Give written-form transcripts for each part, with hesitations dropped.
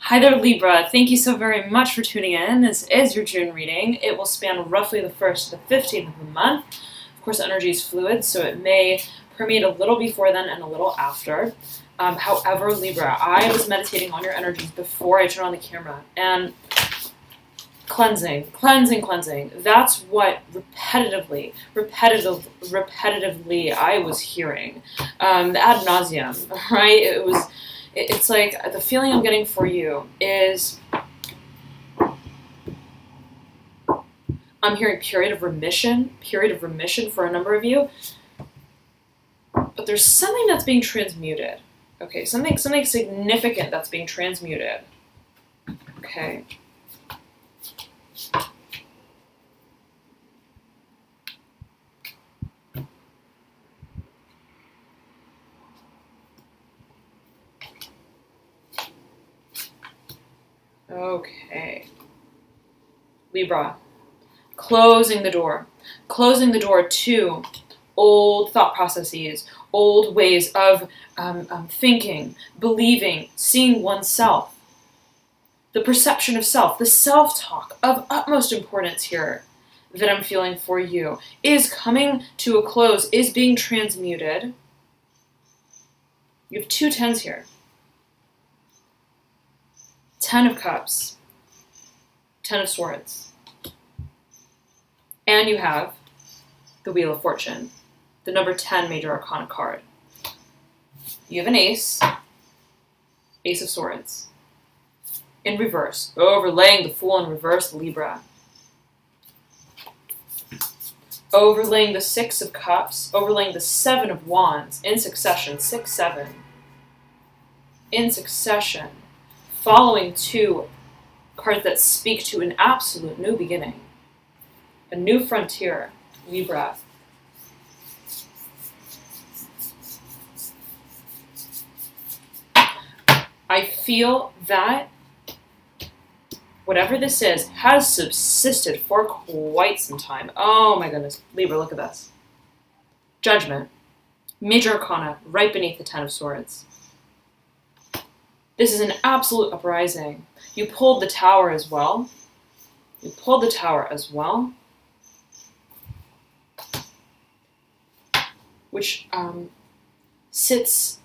Hi there, Libra. Thank you so very much for tuning in. This is your June reading. It will span roughly the 1st to the 15th of the month. Of course, energy is fluid, so it may permeate a little before then and a little after. However, Libra, I was meditating on your energies before I turned on the camera, and cleansing. That's what repetitively I was hearing. Ad nauseum, right? It's like the feeling I'm getting for you is I'm hearing period of remission for a number of you. But there's something that's being transmuted. Okay, something significant that's being transmuted. Okay. Okay. Libra, closing the door to old thought processes, old ways of thinking, believing, seeing oneself, the perception of self, the self-talk of utmost importance here that I'm feeling for you is coming to a close, is being transmuted. You have two tens here. 10 of Cups, 10 of Swords, and you have the Wheel of Fortune, the number 10 Major Arcana card. You have an Ace, Ace of Swords, in reverse, overlaying the Fool in reverse, Libra. Overlaying the 6 of Cups, overlaying the 7 of Wands, in succession, 6, 7, in succession. Following two cards that speak to an absolute new beginning, a new frontier, Libra. I feel that whatever this is has subsisted for quite some time. Oh my goodness, Libra, look at this. Judgment, Major Arcana, right beneath the 10 of Swords. This is an absolute uprising. You pulled the Tower as well. Which sits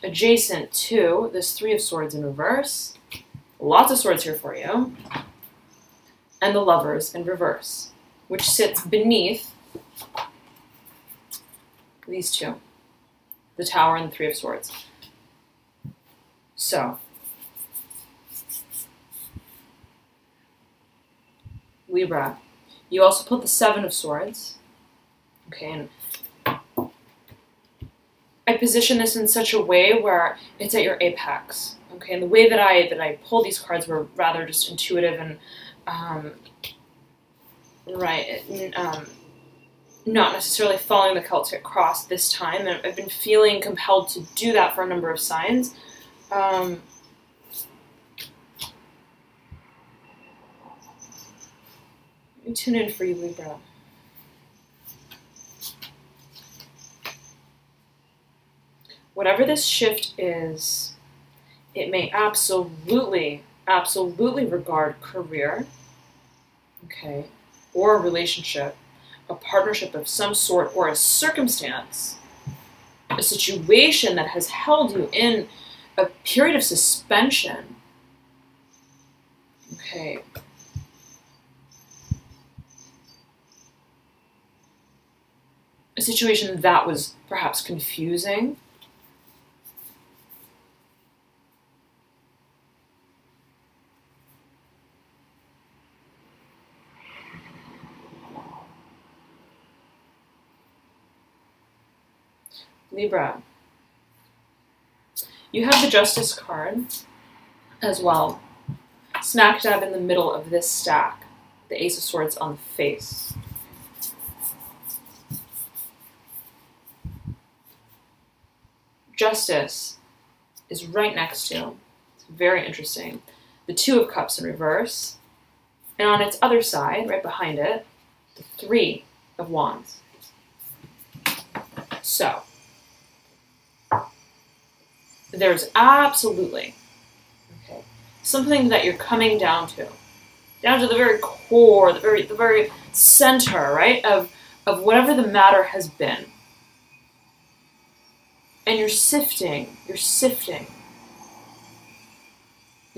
adjacent to this 3 of Swords in reverse. Lots of swords here for you. And the Lovers in reverse, which sits beneath these two. The Tower and the 3 of Swords. So, Libra, you also put the 7 of Swords. Okay, and I position this in such a way where it's at your apex. Okay, and the way that I pulled these cards were rather just intuitive and not necessarily following the Celtic cross this time. And I've been feeling compelled to do that for a number of signs. Let me tune in for you, Libra. Whatever this shift is, it may absolutely regard career, okay, or a relationship, a partnership of some sort, or a circumstance, a situation that has held you in a period of suspension. Okay. A situation that was perhaps confusing. Libra. You have the Justice card as well, smack dab in the middle of this stack, the Ace of Swords on the face. Justice is right next to, it's very interesting, the 2 of Cups in reverse, and on its other side, right behind it, the 3 of Wands. So, there's absolutely, okay, something that you're coming down to the very core, the very center, right, of whatever the matter has been. And you're sifting. The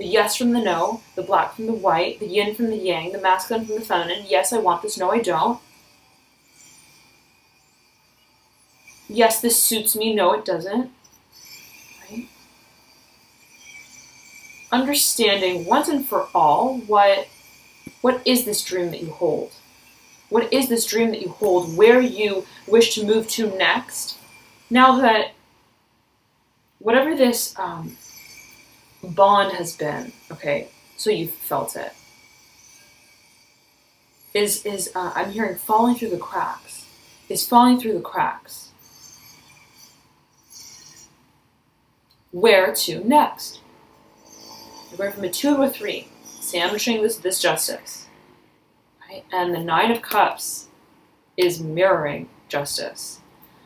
yes from the no, the black from the white, the yin from the yang, the masculine from the feminine. Yes, I want this. No, I don't. Yes, this suits me. No, it doesn't. Right? Understanding once and for all what is this dream that you hold? What is this dream that you hold? Where you wish to move to next? Now that whatever this bond has been, okay, so you've felt it, is I'm hearing falling through the cracks. Is falling through the cracks. Where to next? You're going from a 2 to a 3. Sandwiching this justice. Right? And the 9 of Cups is mirroring justice.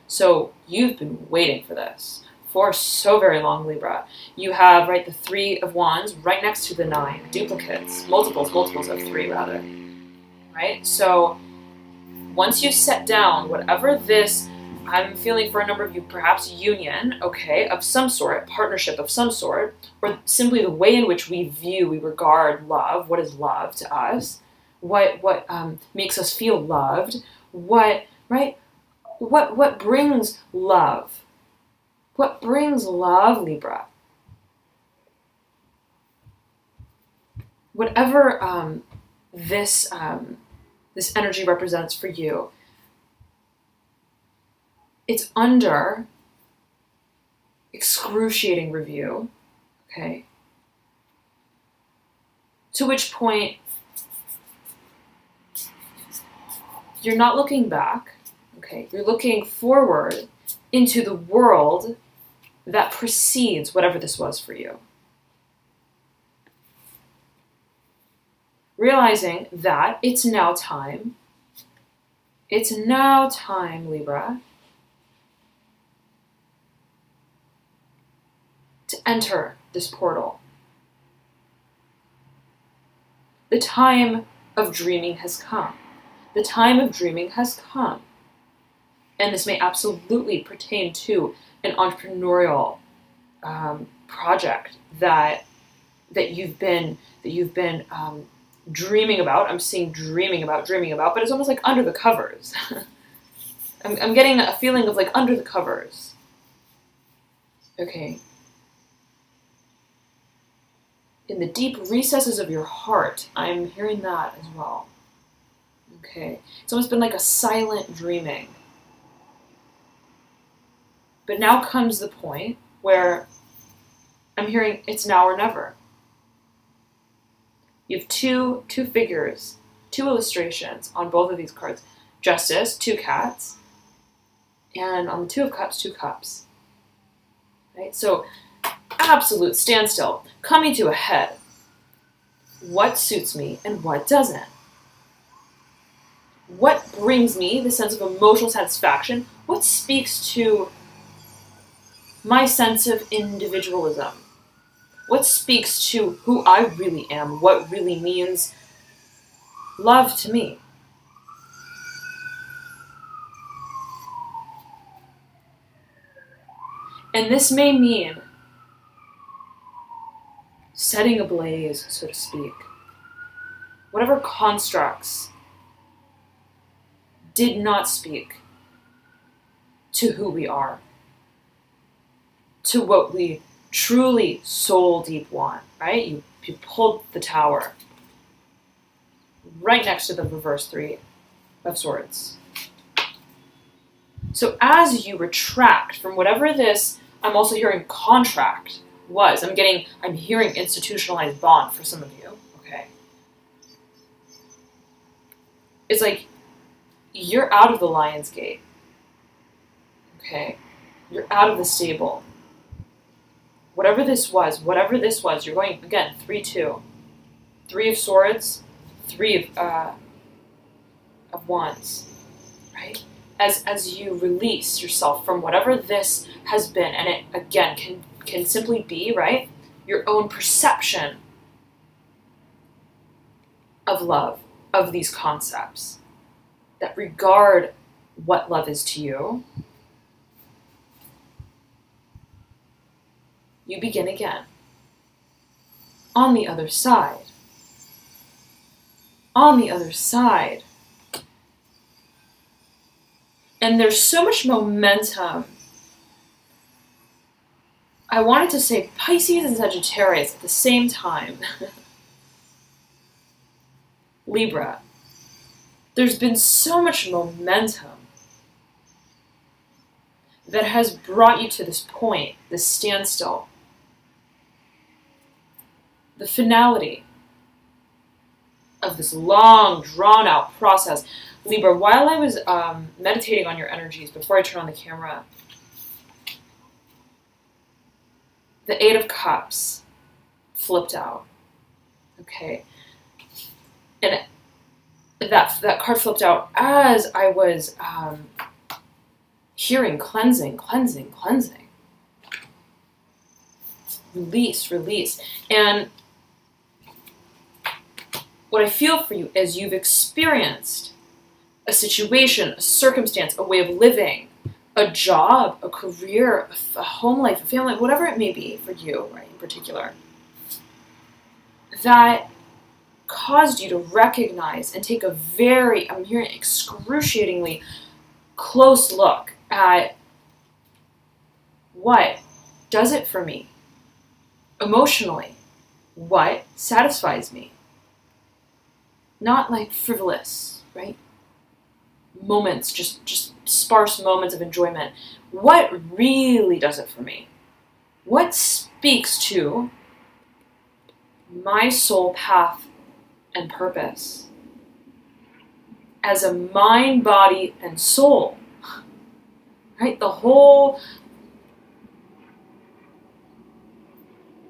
So you've been waiting for this for so very long, Libra. You have, right, the 3 of Wands right next to the 9. Duplicates. Multiples of 3, rather. Right? So once you set down whatever this, I'm feeling for a number of you, perhaps union, okay, of some sort, partnership of some sort, or simply the way in which we regard love, what is love to us, what makes us feel loved, what brings love? What brings love, Libra? Whatever this energy represents for you, it's under excruciating review, okay? To which point you're not looking back, okay? You're looking forward into the world that precedes whatever this was for you. Realizing that it's now time, Libra, to enter this portal. The time of dreaming has come. The time of dreaming has come. And this may absolutely pertain to an entrepreneurial project that you've been dreaming about. I'm seeing dreaming about, but it's almost like under the covers. I'm getting a feeling of like under the covers. Okay. In the deep recesses of your heart, I'm hearing that as well. Okay. It's almost been like a silent dreaming. But now comes the point where I'm hearing it's now or never. You have two figures, 2 illustrations on both of these cards. Justice, 2 cats, and on the 2 of Cups, 2 cups. Right? So absolute standstill, coming to a head. What suits me and what doesn't? What brings me the sense of emotional satisfaction? What speaks to my sense of individualism? What speaks to who I really am? What really means love to me? And this may mean setting ablaze, so to speak, whatever constructs did not speak to who we are, to what we truly soul deep want, right? You pulled the Tower right next to the reverse 3 of Swords. So as you retract from whatever this, I'm also hearing contract was. I'm hearing institutionalized bond for some of you, okay? It's like you're out of the lion's gate, okay? You're out of the stable. Whatever this was, you're going, again, 3-2. 3 of Swords, 3 of Wands, right? As you release yourself from whatever this has been, and it, again, can simply be, right, your own perception of love, of these concepts that regard what love is to you, you begin again on the other side. On the other side. And there's so much momentum. I wanted to say Pisces and Sagittarius at the same time. Libra. There's been so much momentum that has brought you to this point, this standstill. The finality of this long, drawn-out process. Libra, while I was meditating on your energies before I turn on the camera, the Eight of Cups flipped out, okay? And that card flipped out as I was hearing cleansing, cleansing, cleansing. Release, release. And what I feel for you is you've experienced a situation, a circumstance, a way of living, a job, a career, a home life, a family, whatever it may be for you, right, in particular, that caused you to recognize and take a very, I'm hearing excruciatingly close look at what does it for me emotionally, what satisfies me. Not like frivolous, right? Moments, just sparse moments of enjoyment. What really does it for me? What speaks to my soul path and purpose as a mind, body, and soul? Right? The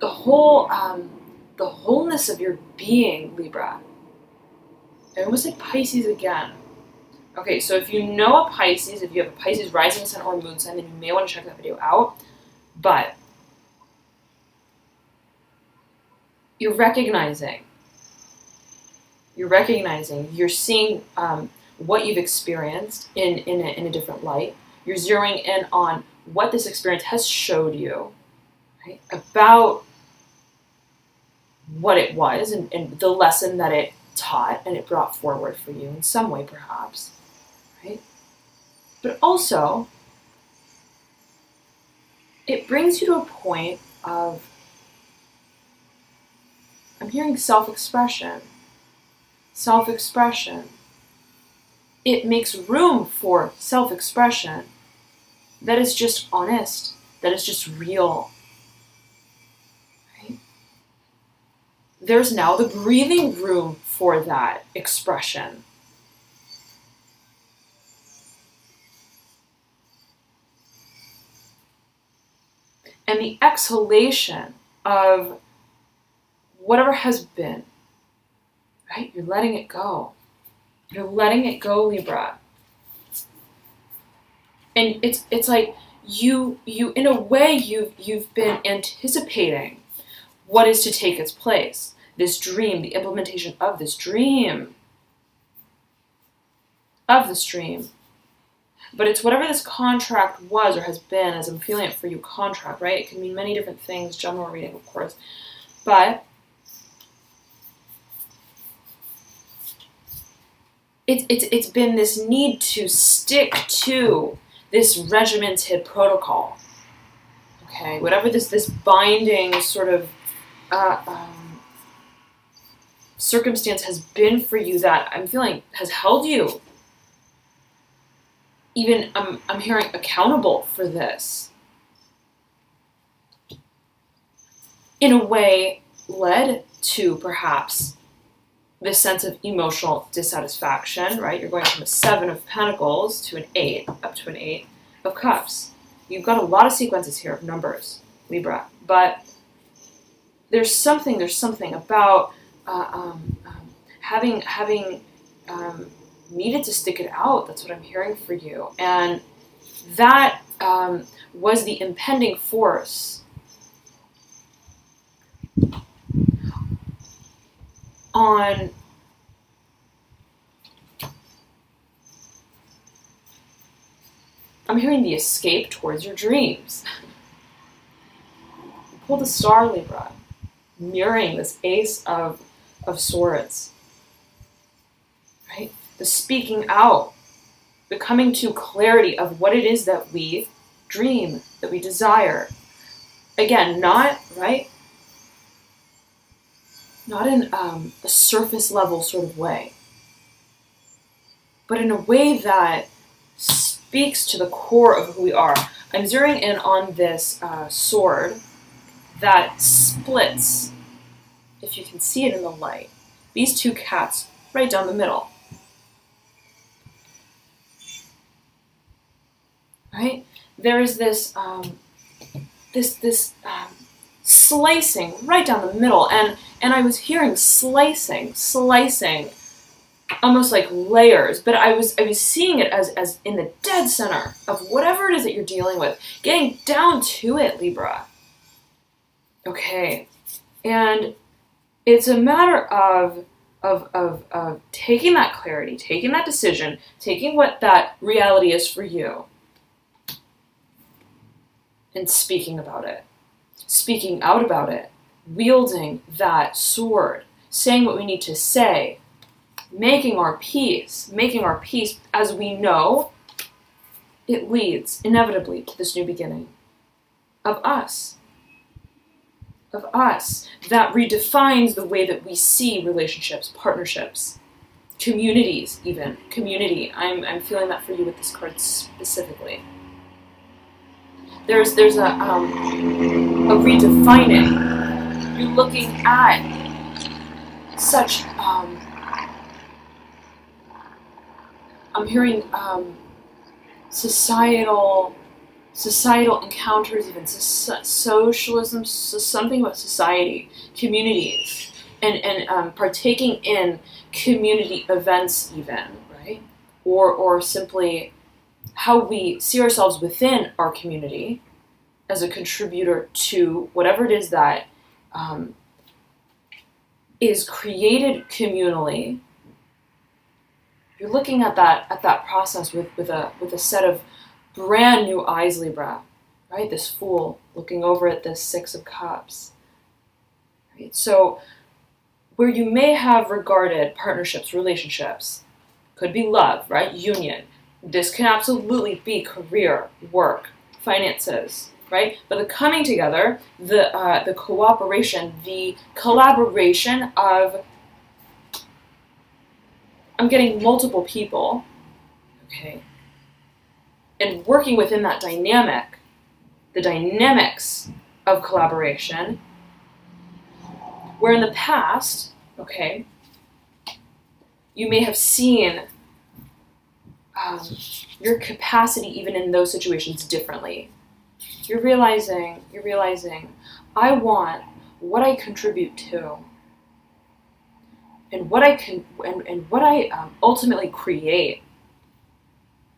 wholeness of your being, Libra. I almost said Pisces again. Okay, so if you know a Pisces, if you have a Pisces rising sun or moon sign, then you may want to check that video out. But you're recognizing, you're seeing what you've experienced in a different light. You're zeroing in on what this experience has showed you, right, about what it was and the lesson that it taught and it brought forward for you in some way, perhaps, right? But also, it brings you to a point of, I'm hearing self-expression. Self-expression. It makes room for self-expression that is just honest, that is just real. Right? There's now the breathing room for that expression. And the exhalation of whatever has been, right? You're letting it go. You're letting it go, Libra. And it's like you in a way you've been anticipating what is to take its place. This dream, the implementation of this dream. Of this dream. But it's whatever this contract was or has been, as I'm feeling it for you, contract, right? It can mean many different things, general reading, of course. But it's been this need to stick to this regimented protocol. Okay, whatever this binding sort of circumstance has been for you that I'm feeling has held you. Even I'm hearing accountable for this. In a way led to perhaps this sense of emotional dissatisfaction, right? You're going from a 7 of Pentacles to an 8, up to an 8 of Cups. You've got a lot of sequences here of numbers, Libra, but there's something about having needed to stick it out. That's what I'm hearing for you. And that was the impending force on I'm hearing the escape towards your dreams. Pull the Star, Libra, mirroring this Ace of Swords, right? The speaking out, the coming to clarity of what it is that we dream, that we desire. Again, not, right? Not in a surface level sort of way, but in a way that speaks to the core of who we are. I'm zeroing in on this sword that splits, if you can see it in the light, these two cats right down the middle. Right? There is this slicing right down the middle, and I was hearing slicing, almost like layers, but I was seeing it as in the dead center of whatever it is that you're dealing with, getting down to it, Libra. Okay, and it's a matter of taking that clarity, taking that decision, taking what that reality is for you, and speaking about it, speaking out about it, wielding that sword, saying what we need to say, making our peace as we know it leads inevitably to this new beginning of us, that redefines the way that we see relationships, partnerships, communities, even community. I'm feeling that for you with this card specifically. There's a redefining. You're looking at such I'm hearing societal encounters, even socialism, something about society, communities, and partaking in community events even, right? Or simply how we see ourselves within our community as a contributor to whatever it is that is created communally. You're looking at that process with a set of brand new eyes, Libra, right? This Fool looking over at this Six of Cups, right? So where you may have regarded partnerships, relationships, could be love, right? Union. This can absolutely be career, work, finances, right? But the coming together, the cooperation, the collaboration of, I'm getting multiple people, okay, and working within that dynamic, the dynamics of collaboration, where in the past, okay, you may have seen your capacity even in those situations differently. You're realizing, I want what I contribute to, and what I ultimately create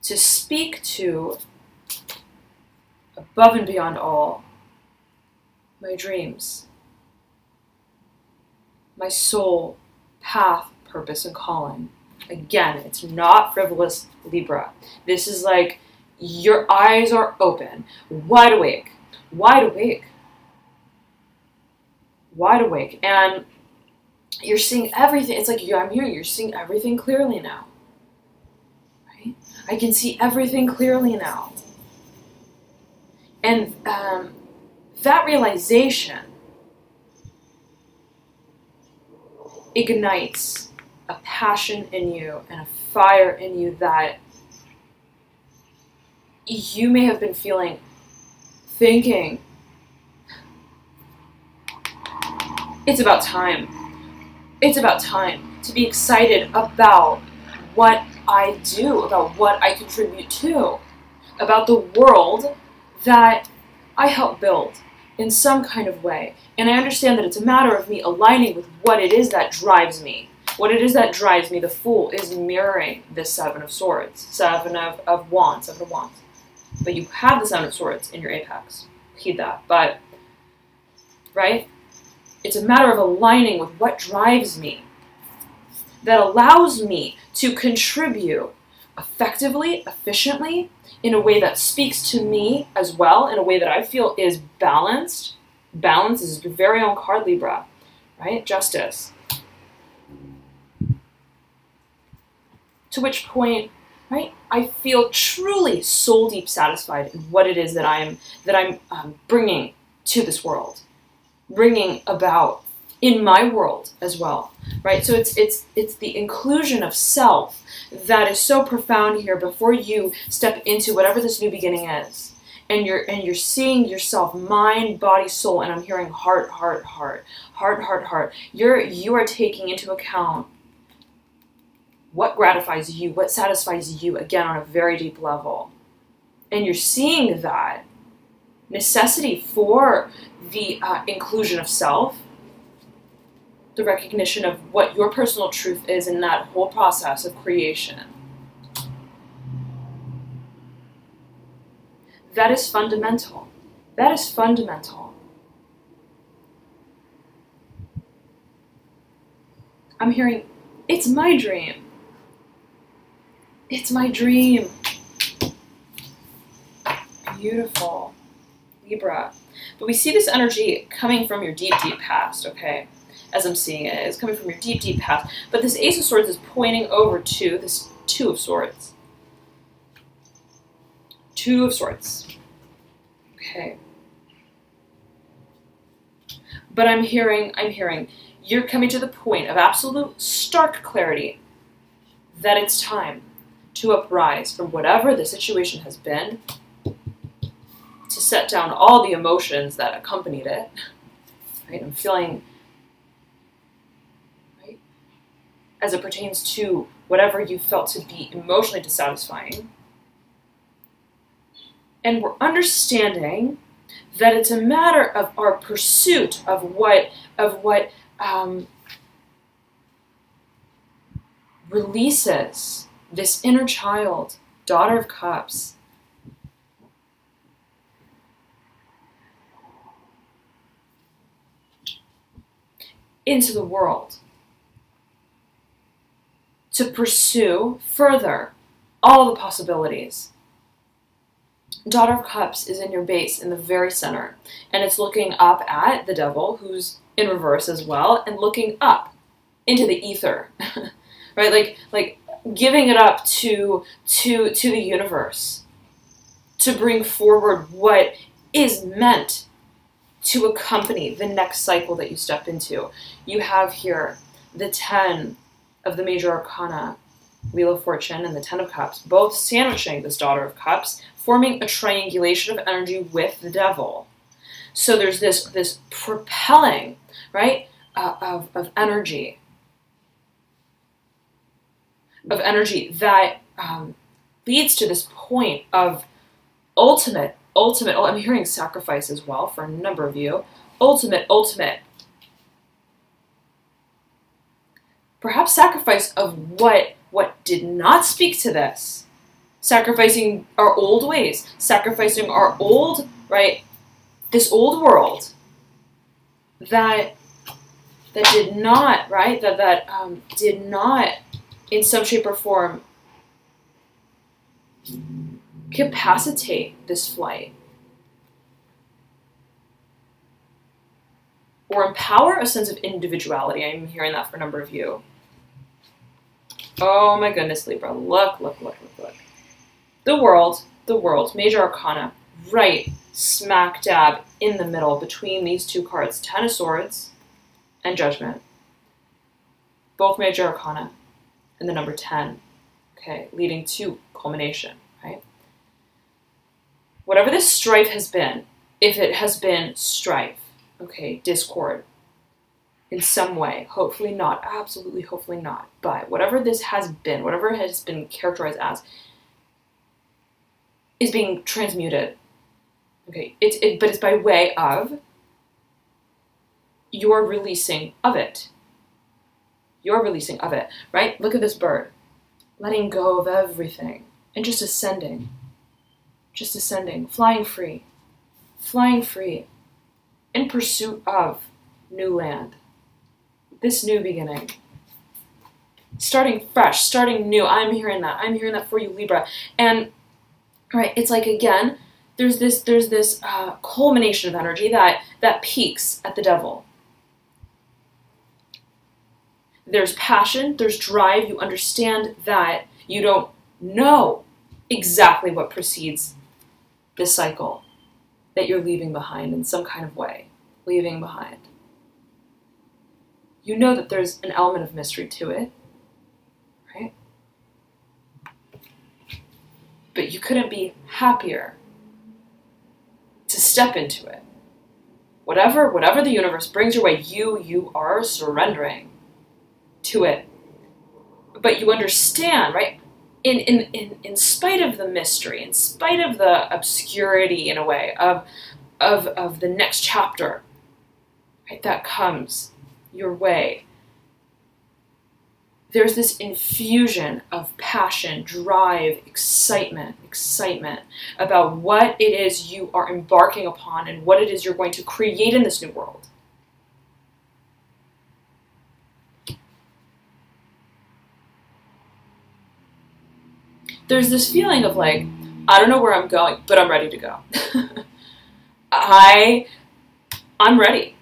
to speak to above and beyond all my dreams, my soul, path, purpose, and calling. Again, it's not frivolous, Libra. This is like your eyes are open, wide awake, and you're seeing everything. It's like I'm here, you're seeing everything clearly now. Right? I can see everything clearly now. And that realization ignites a passion in you and a fire in you that you may have been feeling, thinking, it's about time. It's about time to be excited about what I do, about what I contribute to, about the world that I help build in some kind of way. And I understand that it's a matter of me aligning with what it is that drives me. What it is that drives me, the Fool, is mirroring this Seven of Swords, Seven of Wands. But you have the Seven of Swords in your apex. Heed that. But, right? It's a matter of aligning with what drives me, that allows me to contribute effectively, efficiently, in a way that speaks to me as well, in a way that I feel is balanced. Balance is your very own card, Libra, right? Justice. To which point, right, I feel truly soul deep satisfied in what it is that I'm bringing to this world, bringing about in my world as well, right? So it's the inclusion of self that is so profound here before you step into whatever this new beginning is. And you're seeing yourself, mind, body, soul, and I'm hearing heart, heart, heart, heart, heart, heart. You are taking into account what gratifies you, what satisfies you, again, on a very deep level. And you're seeing that necessity for the inclusion of self, the recognition of what your personal truth is in that whole process of creation. That is fundamental. That is fundamental. I'm hearing, it's my dream. It's my dream. Beautiful. Libra. But we see this energy coming from your deep, deep past, okay? As I'm seeing it, it's coming from your deep, deep past. But this Ace of Swords is pointing over to this Two of Swords. Two of Swords. Okay. But I'm hearing, you're coming to the point of absolute stark clarity that it's time to uprise from whatever the situation has been, to set down all the emotions that accompanied it. Right? I'm feeling, right, as it pertains to whatever you felt to be emotionally dissatisfying. And we're understanding that it's a matter of our pursuit of what releases this inner child, Daughter of Cups, into the world to pursue further all the possibilities. Daughter of Cups is in your base in the very center, and it's looking up at the devil, who's in reverse as well, and looking up into the ether, right? Like giving it up to the universe to bring forward what is meant to accompany the next cycle that you step into. You have here the 10 of the major arcana, Wheel of Fortune, and the 10 of Cups, both sandwiching this Daughter of Cups, forming a triangulation of energy with the devil. So there's this propelling, right, of energy. Of energy that leads to this point of ultimate, I'm hearing sacrifice as well for a number of you, ultimate, perhaps sacrifice of what did not speak to this, sacrificing our old ways, sacrificing our old, right, this old world that did not, right, that did not in some shape or form capacitate this flight or empower a sense of individuality. I'm hearing that for a number of you. Oh my goodness, Libra, look. The world, major arcana, right smack dab in the middle between these two cards, 10 of Swords and Judgment. Both major arcana and the number 10, okay, leading to culmination, right? Whatever this strife has been, if it has been strife, okay, discord, in some way, hopefully not, absolutely hopefully not, but whatever this has been, whatever it has been characterized as, is being transmuted, okay, but it's by way of your releasing of it. You're releasing of it, right? Look at this bird, letting go of everything and just ascending, flying free in pursuit of new land, this new beginning, starting fresh, starting new. I'm hearing that for you, Libra. And right? It's like, again, there's this culmination of energy that peaks at the devil. There's passion, there's drive. You understand that you don't know exactly what precedes this cycle that you're leaving behind in some kind of way, leaving behind. You know that there's an element of mystery to it, right? But you couldn't be happier to step into it. Whatever the universe brings your way, you are surrendering to it. But you understand, right? In spite of the mystery, in spite of the obscurity, in a way, of the next chapter, right, that comes your way, there's this infusion of passion, drive, excitement about what it is you are embarking upon and what it is you're going to create in this new world. There's this feeling of like, I don't know where I'm going, but I'm ready to go. I'm ready.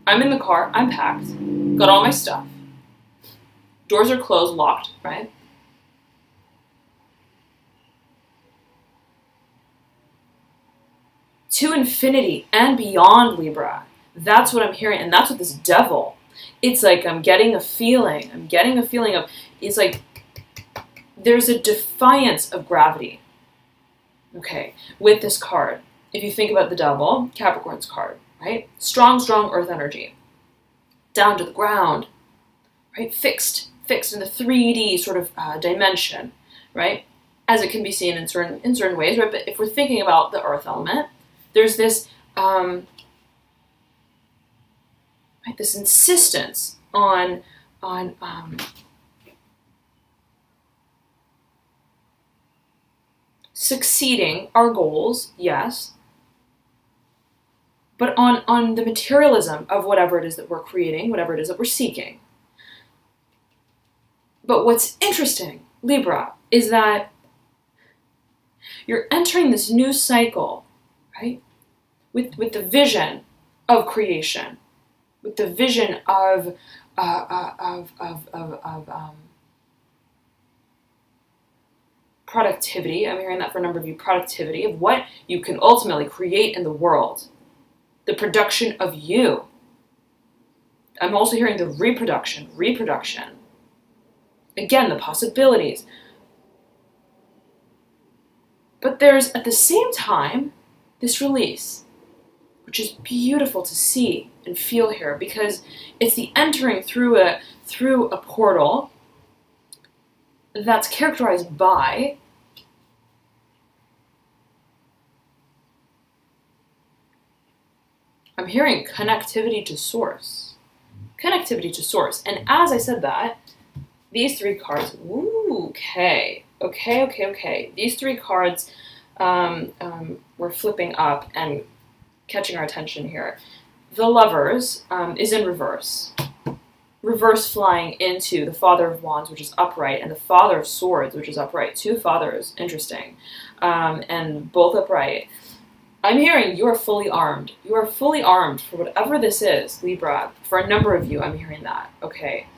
I'm in the car, I'm packed, got all my stuff. Doors are closed, locked, right? To infinity and beyond, Libra. That's what I'm hearing, and that's what this devil, it's like I'm getting a feeling of, it's like there's a defiance of gravity, okay, with this card. If you think about the devil, Capricorn's card, right? Strong earth energy, down to the ground, right? Fixed in the 3D sort of dimension, right? As it can be seen in certain ways, right? But if we're thinking about the earth element, there's this, right, this insistence on succeeding our goals, yes, but on the materialism of whatever it is that we're creating, whatever it is that we're seeking. But what's interesting, Libra, is that you're entering this new cycle, right, with the vision of creation, with the vision of productivity. I'm hearing that for a number of you, productivity, of what you can ultimately create in the world. The production of you. I'm also hearing the reproduction. Again, the possibilities. But there's, at the same time, this release, which is beautiful to see and feel here, because it's the entering through a portal that's characterized by I'm hearing connectivity to source. Connectivity to source. And as I said that, these three cards, ooh, okay. These three cards were flipping up and catching our attention here. The Lovers is in reverse. Reverse flying into the Father of Wands, which is upright, and the Father of Swords, which is upright. Two fathers, interesting. And both upright. I'm hearing you are fully armed. You are fully armed for whatever this is, Libra. For a number of you, I'm hearing that. Okay.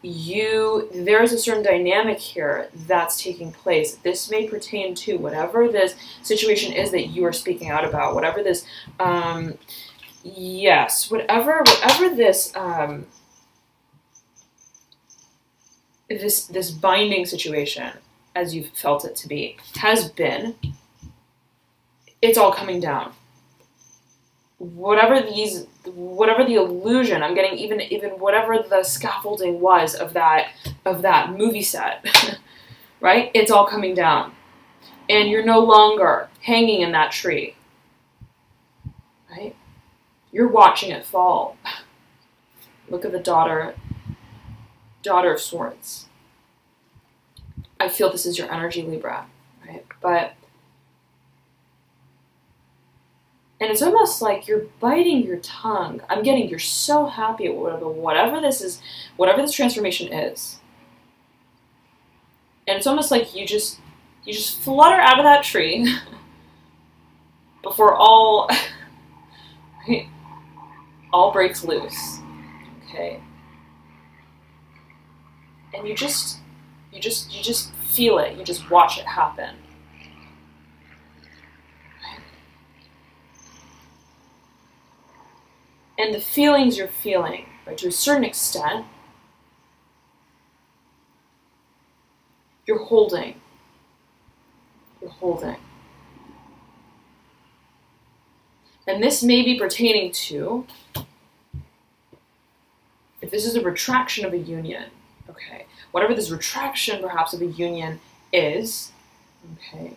There's a certain dynamic here that's taking place. This may pertain to whatever this situation is that you are speaking out about, whatever this, yes, whatever this, this binding situation, as you've felt it to be, has been. It's all coming down. Whatever the illusion, I'm getting even whatever the scaffolding was of that movie set, right? It's all coming down. And you're no longer hanging in that tree, right? You're watching it fall. Look at the daughter of Swords. I feel this is your energy, Libra, right? And it's almost like you're biting your tongue. I'm getting you're so happy at whatever this is, whatever this transformation is. And it's almost like you just flutter out of that tree before all all breaks loose. Okay. And you just feel it. You just watch it happen. And the feelings you're feeling, right, to a certain extent, you're holding. You're holding. And this may be pertaining to, if this is a retraction of a union, okay, whatever this retraction perhaps of a union is, okay,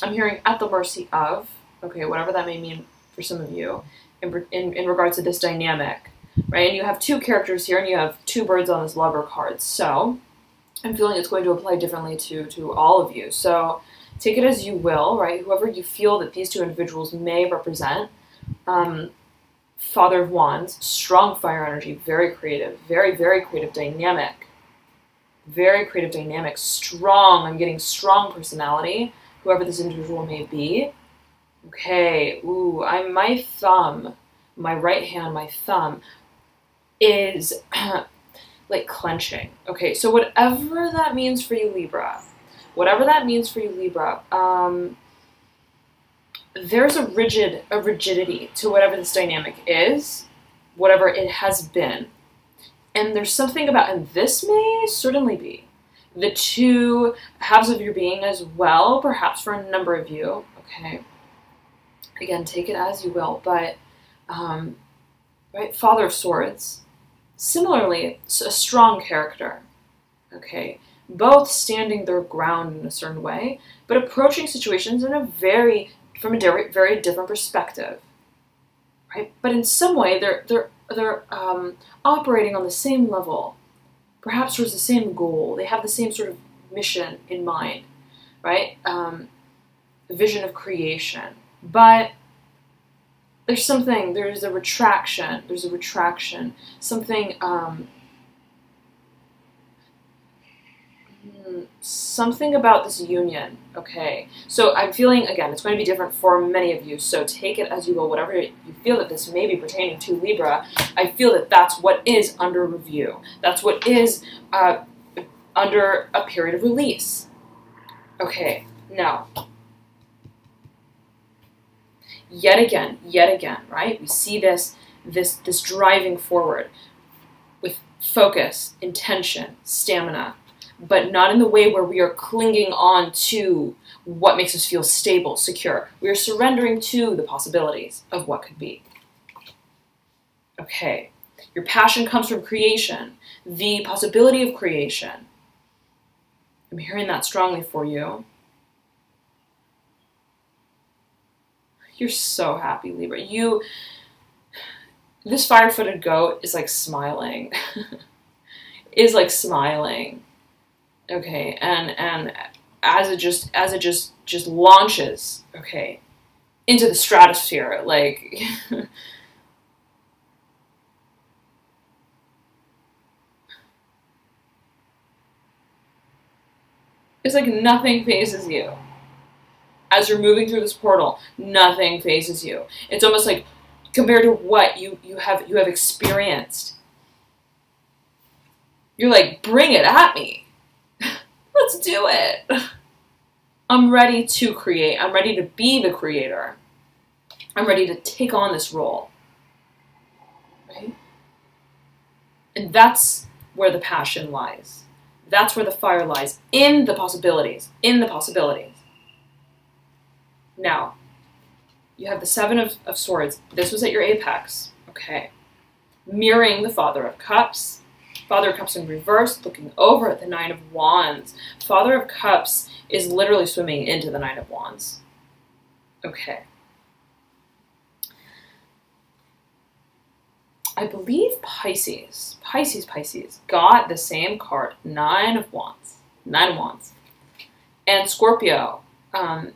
I'm hearing at the mercy of, okay, whatever that may mean for some of you, in regards to this dynamic, right? And you have two characters here, and you have two birds on this lover card. So I'm feeling it's going to apply differently to all of you. So take it as you will, right? Whoever you feel that these two individuals may represent. Father of Wands, strong fire energy, very creative, very, very creative dynamic. Very creative dynamic, strong, I'm getting strong personality, whoever this individual may be. Okay, ooh, my thumb, my right hand, my thumb is like clenching. Okay, so whatever that means for you, Libra, there's a rigidity to whatever this dynamic is, whatever it has been. And there's something about, and this may certainly be, the two halves of your being as well, perhaps for a number of you, okay? Again, take it as you will, but, right, Father of Swords, similarly, a strong character, okay? Both standing their ground in a certain way, but approaching situations in from a very different perspective, right? But in some way, they're operating on the same level, perhaps towards the same goal. They have the same sort of mission in mind, right? The vision of creation. But there's a retraction, something, something about this union, okay? So I'm feeling, again, it's going to be different for many of you, so take it as you will, whatever you feel that this may be pertaining to, Libra. I feel that that's what is under review. That's what is under a period of release. Okay, now, yet again, right? We see this driving forward with focus, intention, stamina, but not in the way where we are clinging on to what makes us feel stable, secure. We are surrendering to the possibilities of what could be. Okay, your passion comes from creation, the possibility of creation. I'm hearing that strongly for you. You're so happy, Libra. This fire-footed goat is like smiling. Is like smiling. Okay, and as it just launches, okay, into the stratosphere, like it's like nothing phases you. As you're moving through this portal, nothing phases you. It's almost like compared to what you have experienced. You're like, bring it at me. Let's do it. I'm ready to create. I'm ready to be the creator. I'm ready to take on this role. Right? And that's where the passion lies. That's where the fire lies. In the possibilities. In the possibilities. Now, you have the Seven of Swords. This was at your apex. Okay. Mirroring the Father of Cups. Father of Cups in reverse, looking over at the Nine of Wands. Father of Cups is literally swimming into the Nine of Wands. Okay. I believe Pisces got the same card, Nine of Wands. And Scorpio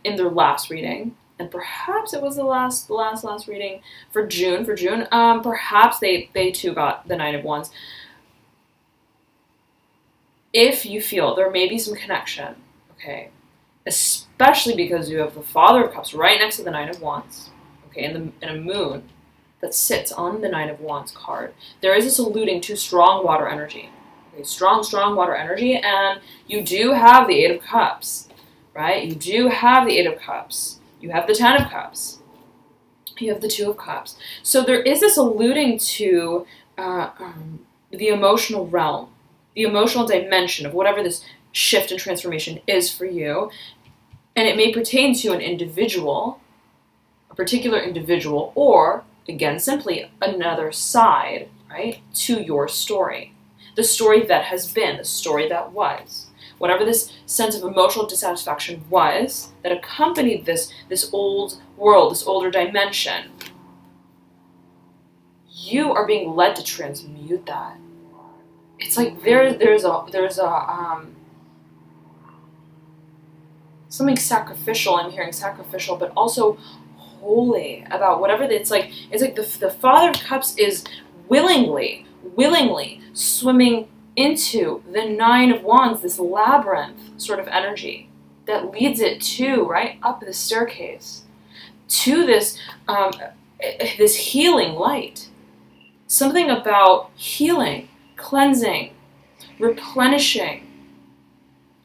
in their last reading, and perhaps it was the last reading for June. Perhaps they too got the Nine of Wands. if you feel there may be some connection, okay, especially because you have the Father of Cups right next to the Nine of Wands, okay, and a moon that sits on the Nine of Wands card, there is this alluding to strong water energy. Okay, strong water energy, and you do have the Eight of Cups, right? You do have the Eight of Cups. You have the Ten of Cups. You have the Two of Cups. So there is this alluding to the emotional realm, the emotional dimension of whatever this shift and transformation is for you. And it may pertain to an individual, a particular individual, or, again, simply another side, right, to your story. The story that has been, the story that was. Whatever this sense of emotional dissatisfaction was that accompanied this old world, this older dimension, you are being led to transmute that. It's like there's a something sacrificial. I'm hearing sacrificial, but also holy about whatever. It's like the Father of Cups is willingly swimming into the Nine of Wands, this labyrinth sort of energy that leads it to, right, up the staircase, to this, this healing light. Something about healing, cleansing, replenishing,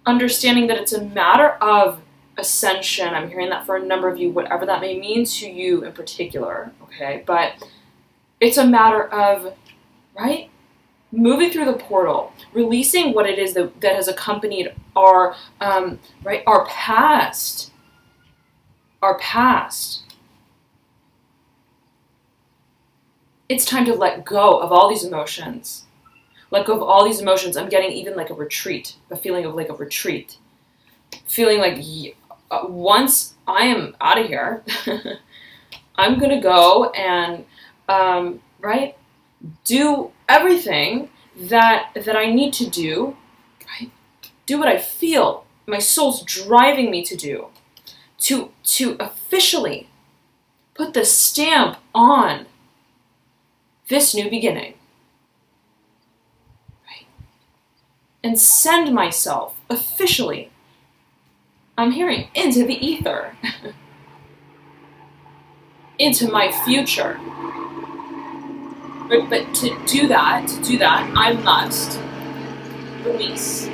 understanding that it's a matter of ascension. I'm hearing that for a number of you, whatever that may mean to you in particular, okay? But it's a matter of, right, moving through the portal, releasing what it is that has accompanied our, right, our past. It's time to let go of all these emotions. Let go of all these emotions. I'm getting even like a retreat, a feeling of like a retreat. Feeling like once I am out of here, I'm going to go and, right, do everything that I need to do, right? Do what I feel my soul's driving me to do, to officially put the stamp on this new beginning, right? And send myself officially, I'm hearing, into the ether, into my future. But to do that, I must release.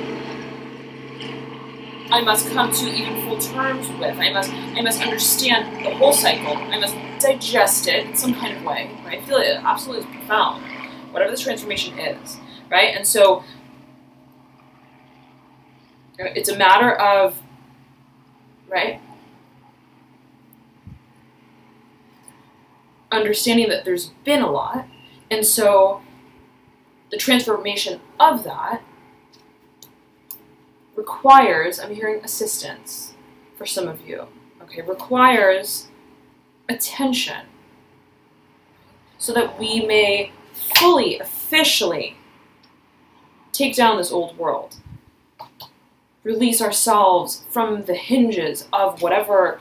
I must come to even full terms with. I must understand the whole cycle. I must digest it in some kind of way. Right? I feel it absolutely is profound, whatever this transformation is. Right? And so it's a matter of, right, understanding that there's been a lot. And so the transformation of that requires, I'm hearing assistance for some of you, okay, requires attention so that we may fully, officially take down this old world, release ourselves from the hinges of whatever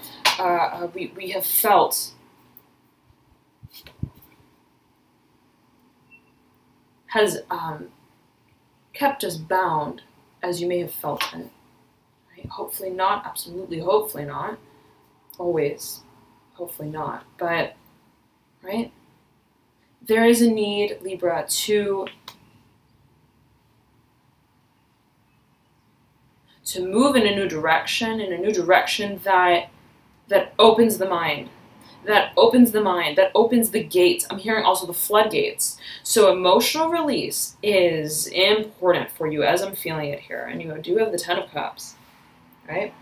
we have felt has kept us bound, as you may have felt it. Right? Hopefully not, absolutely, hopefully not. Always, hopefully not. But, right? There is a need, Libra, to move in a new direction that opens the mind. That opens the gates. I'm hearing also the floodgates. So emotional release is important for you as I'm feeling it here. And you do have the Ten of Cups, right?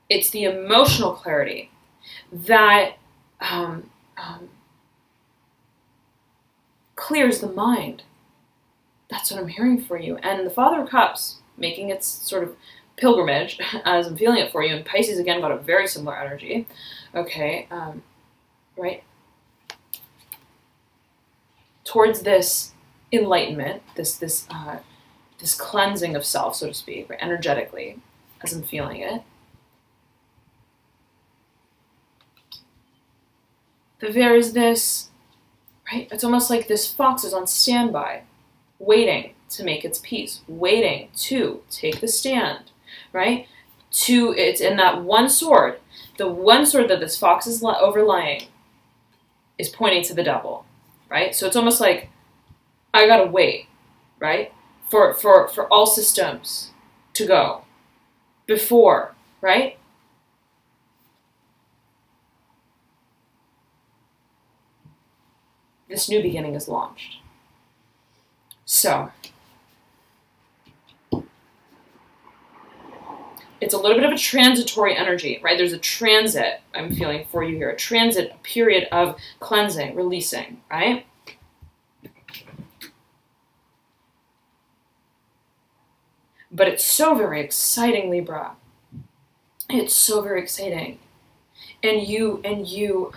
It's the emotional clarity that clears the mind. That's what I'm hearing for you. And the Father of Cups, making its sort of pilgrimage, as I'm feeling it for you, and Pisces again got a very similar energy, okay, right, towards this enlightenment, this cleansing of self, so to speak, right, energetically, as I'm feeling it. But there is this, right, it's almost like this fox is on standby, waiting to make its peace, waiting to take the stand, right? It's in that one sword. The one sword that this fox is overlying is pointing to the devil, right? So it's almost like, I gotta wait, right? For all systems to go before, right? This new beginning is launched. So, it's a little bit of a transitory energy, right? There's a transit I'm feeling for you here. A transit, a period of cleansing, releasing, right? But it's so very exciting, Libra. It's so very exciting. And you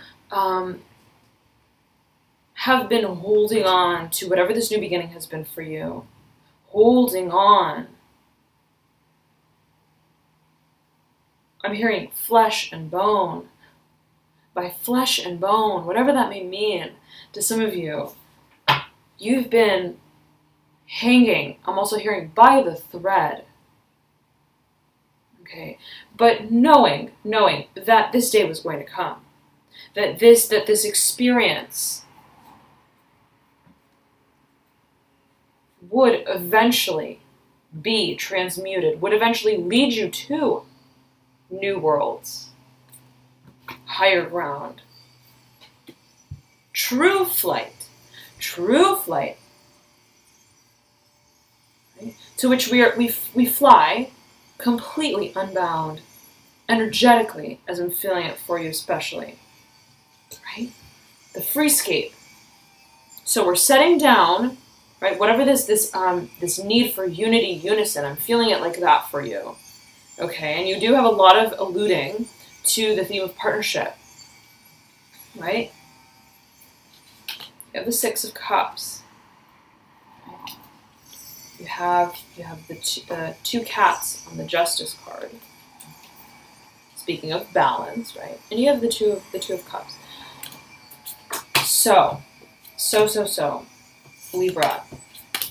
have been holding on to whatever this new beginning has been for you. Holding on. I'm hearing flesh and bone. By flesh and bone, whatever that may mean to some of you, you've been hanging. I'm also hearing by the thread. Okay, but knowing that this day was going to come, that this experience would eventually be transmuted, would eventually lead you to new worlds, higher ground, true flight, right? To which we fly completely unbound, energetically, as I'm feeling it for you especially, right? The freescape. So we're setting down, right? Whatever this need for unity, unison, I'm feeling it like that for you. Okay, and you do have a lot of alluding to the theme of partnership, right? You have the Six of Cups. You have the two cats on the Justice card. Speaking of balance, right? And you have the two of Cups. So, Libra,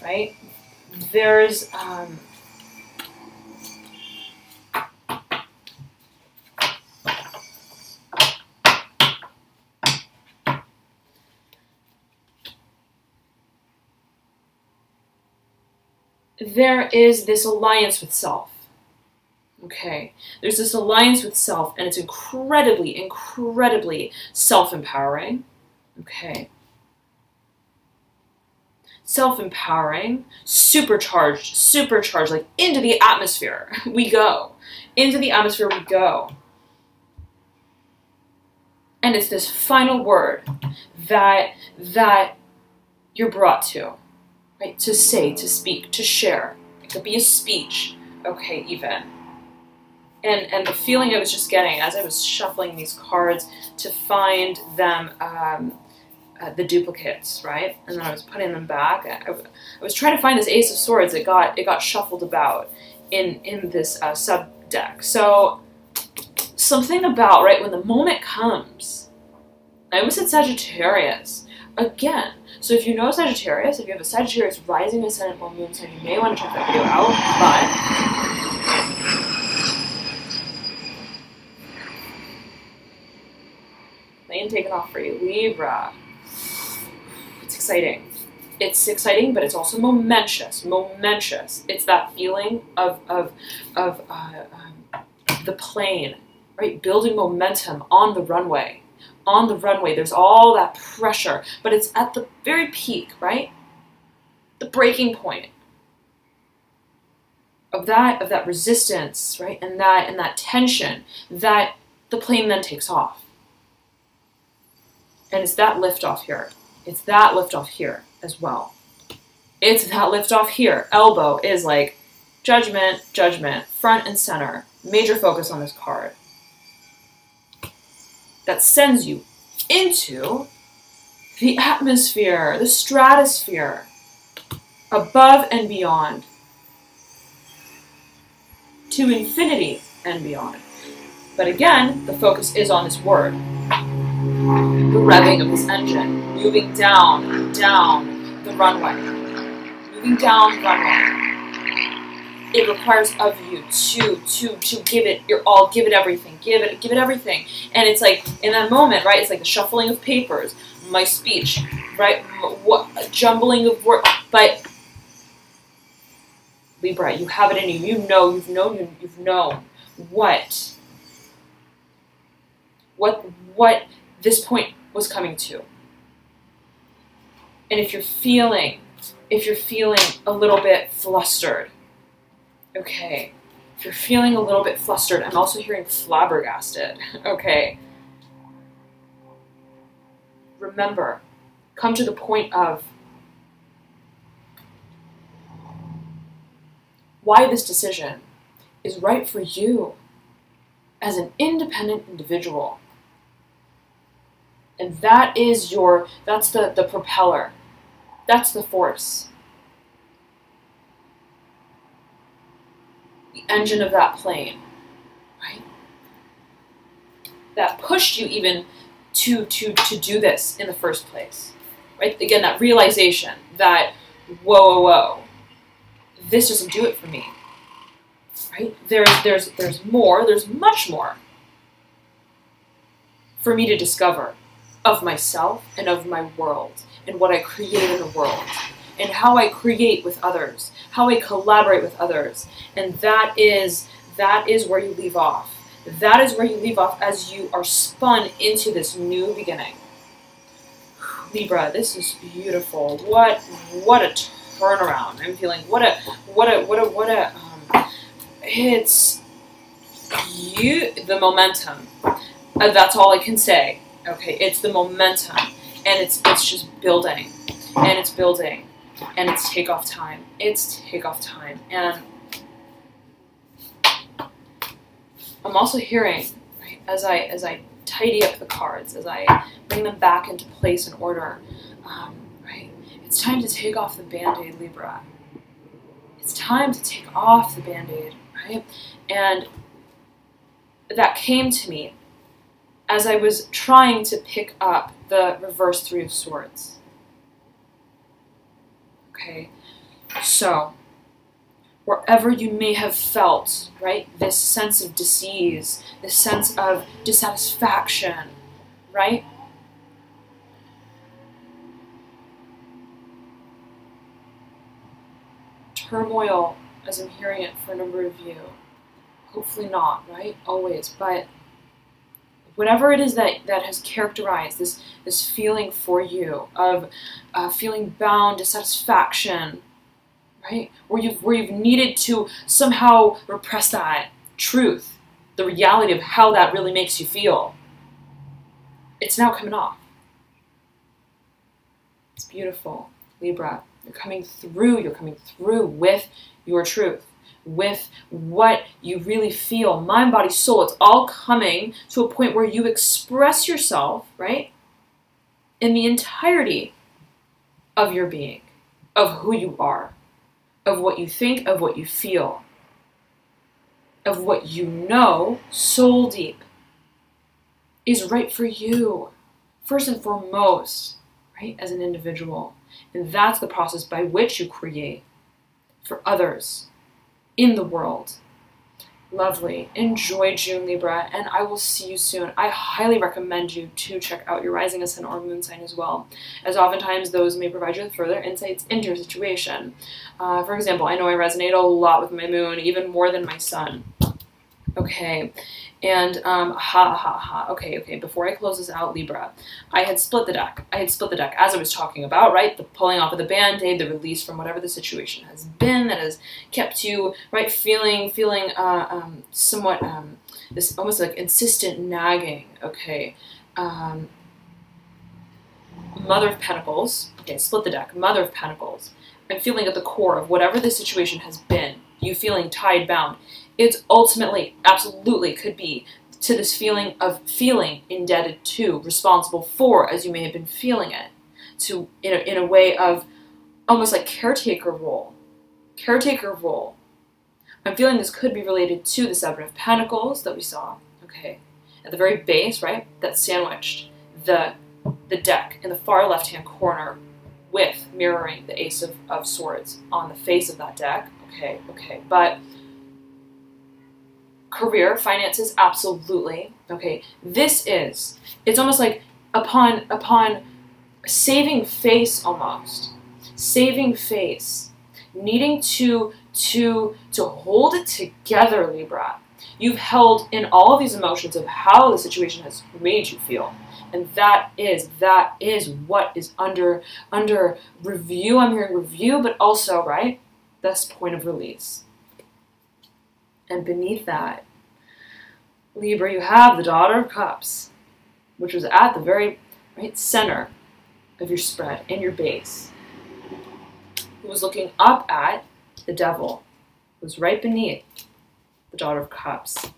right? There's there is this alliance with self. Okay, there's this alliance with self, and it's incredibly, incredibly self-empowering. Okay. Self-empowering, supercharged, like into the atmosphere we go. Into the atmosphere we go. And it's this final word that you're brought to, right? To say, to speak, to share. It could be a speech, okay, even. And the feeling I was just getting as I was shuffling these cards to find them, the duplicates, right? And then I was putting them back. I was trying to find this Ace of Swords. It got shuffled about in this sub deck. So something about, right, when the moment comes, I almost said Sagittarius again. So if you know Sagittarius, if you have a Sagittarius rising, ascendant, or moon sign, you may want to check that video out. But plane taken off for you, Libra. It's exciting. It's exciting, but it's also momentous. Momentous. It's that feeling of the plane, right? Building momentum on the runway. On the runway, there's all that pressure, but it's at the very peak, right? The breaking point of that resistance, right? And that tension that the plane then takes off. And it's that liftoff here. It's that liftoff here as well. It's that liftoff here. Elbow is like judgment, judgment, front and center. Major focus on this card. That sends you into the atmosphere, the stratosphere, above and beyond, to infinity and beyond. But again, the focus is on this word. The revving of this engine, moving down the runway, moving down the runway. It requires of you to give it your all, give it everything, give it everything. And it's like, in that moment, right, it's like the shuffling of papers, my speech, right, jumbling of words, but Libra, you have it in you. You've known what this point was coming to. And if you're feeling a little bit flustered, okay, if you're feeling a little bit flustered, I'm also hearing flabbergasted, okay. Remember, come to the point of why this decision is right for you as an independent individual. And that is that's the propeller. That's the force. The engine of that plane, right? That pushed you even to do this in the first place, right? Again, that realization that, whoa, this doesn't do it for me, right? There's more, there's much more for me to discover of myself and of my world and what I create in the world and how I create with others, how I collaborate with others. And that is where you leave off. That is where you leave off as you are spun into this new beginning. Libra, this is beautiful. What a turnaround. I'm feeling it's you, the momentum. That's all I can say. Okay, it's the momentum, and it's just building, and it's building, and it's takeoff time. It's takeoff time, and I'm also hearing, right, as I tidy up the cards, as I bring them back into place and order, right, it's time to take off the Band-Aid, Libra. It's time to take off the Band-Aid, right? And that came to me as I was trying to pick up the reverse Three of Swords. Okay, so wherever you may have felt, right, this sense of disease, this sense of dissatisfaction, right? Turmoil, as I'm hearing it for a number of you. Hopefully not, right? Always, but whatever it is that has characterized this feeling for you of feeling bound, dissatisfaction, right? Where you've needed to somehow repress that truth, the reality of how that really makes you feel. It's now coming off. It's beautiful, Libra. You're coming through with your truth, with what you really feel, mind, body, soul. It's all coming to a point where you express yourself, right, in the entirety of your being, of who you are, of what you think, of what you feel, of what you know, soul deep, is right for you, first and foremost, right, as an individual. And that's the process by which you create for others in the world. Lovely. Enjoy June, Libra, and I will see you soon. I highly recommend you to check out your rising, ascendant, or moon sign as well, as oftentimes those may provide you with further insights into your situation. For example, I know I resonate a lot with my moon, even more than my sun. Okay, and okay, before I close this out, Libra, I had split the deck. As I was talking about, right? The pulling off of the Band-Aid, the release from whatever the situation has been that has kept you, right, feeling somewhat, this almost like insistent nagging, okay? Mother of Pentacles, okay, split the deck, Mother of Pentacles. I'm feeling at the core of whatever the situation has been, you feeling tied, bound. It's ultimately, absolutely could be to this feeling of feeling indebted to, responsible for, as you may have been feeling it, to in a way of almost like caretaker role. I'm feeling this could be related to the Seven of Pentacles that we saw, okay? At the very base, right, that sandwiched the deck in the far left-hand corner, with mirroring the Ace of Swords on the face of that deck. Okay, but career, finances, absolutely. Okay, it's almost like upon saving face, almost. Saving face. Needing to hold it together, Libra. You've held in all of these emotions of how the situation has made you feel. And that is what is under review. I'm hearing review, but also, right, this point of release. And beneath that, Libra, you have the Daughter of Cups, which was at the very center of your spread and your base, who was looking up at the Devil, who was right beneath the Daughter of Cups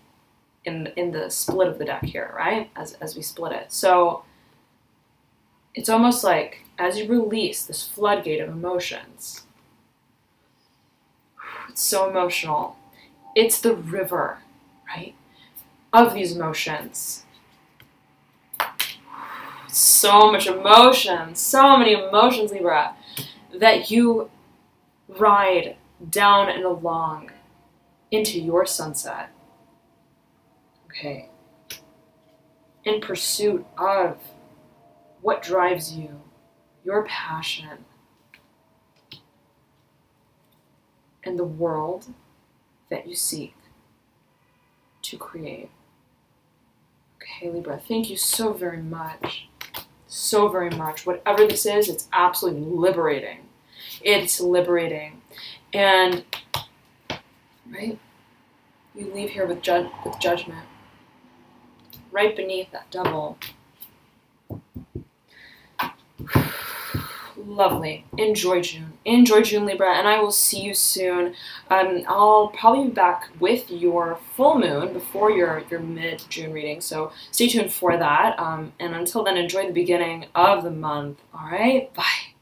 in the split of the deck here, right? As we split it. So it's almost like as you release this floodgate of emotions, it's so emotional. It's the river, right, of these emotions. So much emotion, so many emotions, Libra, that you ride down and along into your sunset. Okay. In pursuit of what drives you, your passion, and the world that you seek to create. Okay, Libra, thank you so very much. So very much. Whatever this is, it's absolutely liberating. It's liberating. And, right, you leave here with judgment. Right beneath that Devil. Lovely. Enjoy June. Enjoy June, Libra, and I will see you soon. I'll probably be back with your full moon before your mid-June reading, so stay tuned for that. And until then, enjoy the beginning of the month. All right? Bye.